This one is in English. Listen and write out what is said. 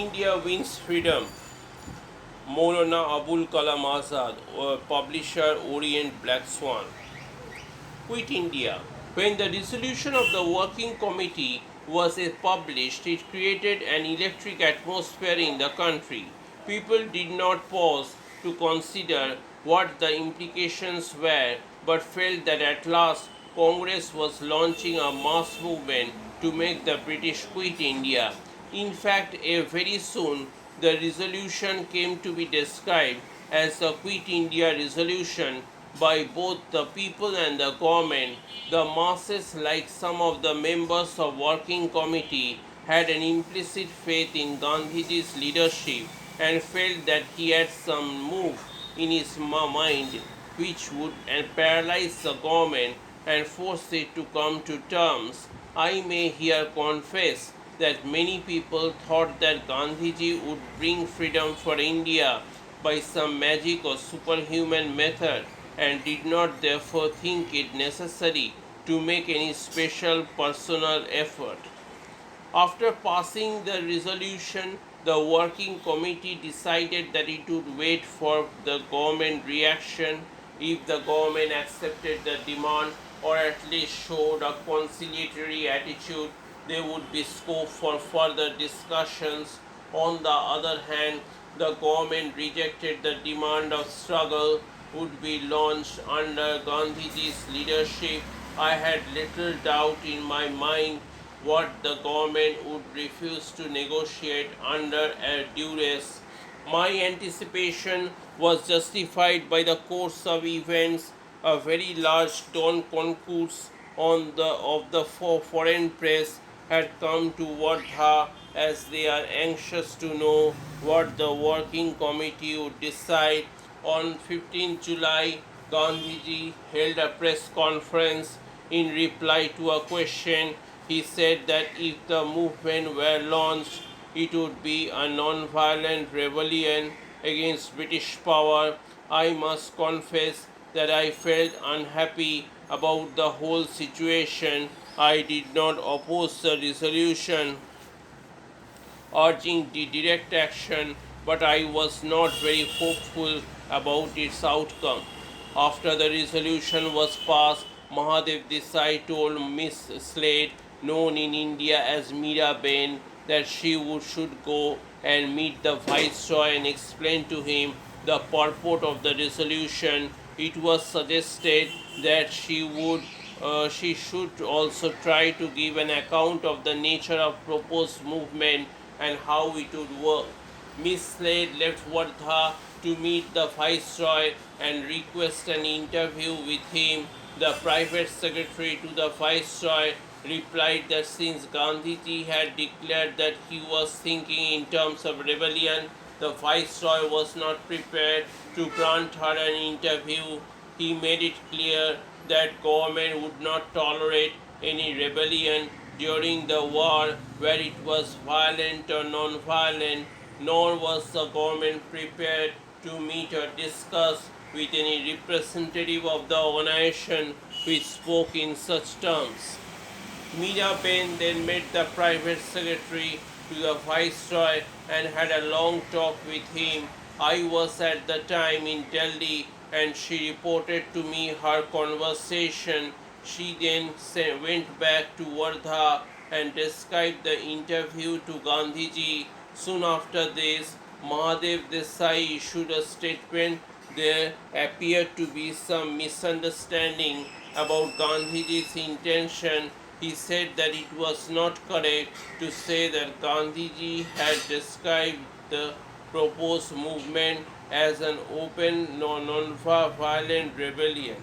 India wins freedom. Maulana Abul Kalam Azad, publisher Orient Black Swan. Quit India. When the resolution of the working committee was published, it created an electric atmosphere in the country. People did not pause to consider what the implications were, but felt that at last Congress was launching a mass movement to make the British quit India. In fact, very soon the resolution came to be described as the Quit India resolution by both the people and the government. The masses, like some of the members of working committee, had an implicit faith in Gandhiji's leadership and felt that he had some move in his mind which would paralyze the government and force it to come to terms. I may here confess that many people thought that Gandhiji would bring freedom for India by some magic or superhuman method and did not therefore think it necessary to make any special personal effort. After passing the resolution, the working committee decided that it would wait for the government reaction. If the government accepted the demand or at least showed a conciliatory attitude, there would be scope for further discussions. On the other hand, the government rejected the demand of struggle would be launched under Gandhiji's leadership. I had little doubt in my mind what the government would refuse to negotiate under a duress. My anticipation was justified by the course of events. A very large dawn concourse of the foreign press had come to Wardha as they are anxious to know what the working committee would decide. On 15 July, Gandhiji held a press conference in reply to a question. He said that if the movement were launched, it would be a non-violent rebellion against British power. I must confess that I felt unhappy about the whole situation. I did not oppose the resolution urging the direct action, but I was not very hopeful about its outcome. After the resolution was passed, Mahadev Desai told Miss Slade, known in India as Meera Ben, that she should go and meet the Viceroy and explain to him the purport of the resolution. It was suggested that she should also try to give an account of the nature of proposed movement and how it would work. Miss Slade left Wardha to meet the Viceroy and request an interview with him. The private secretary to the Viceroy replied that since Gandhiji had declared that he was thinking in terms of rebellion, the Viceroy was not prepared to grant her an interview. He made it clear that government would not tolerate any rebellion during the war, where it was violent or non-violent, nor was the government prepared to meet or discuss with any representative of the organization which spoke in such terms. Meera Ben then met the private secretary to the Viceroy and had a long talk with him. I was at the time in Delhi and she reported to me her conversation. She then went back to Wardha and described the interview to Gandhiji. Soon after this, Mahadev Desai issued a statement. There appeared to be some misunderstanding about Gandhiji's intention. He said that it was not correct to say that Gandhiji had described the proposed movement as an open, non-violent rebellion.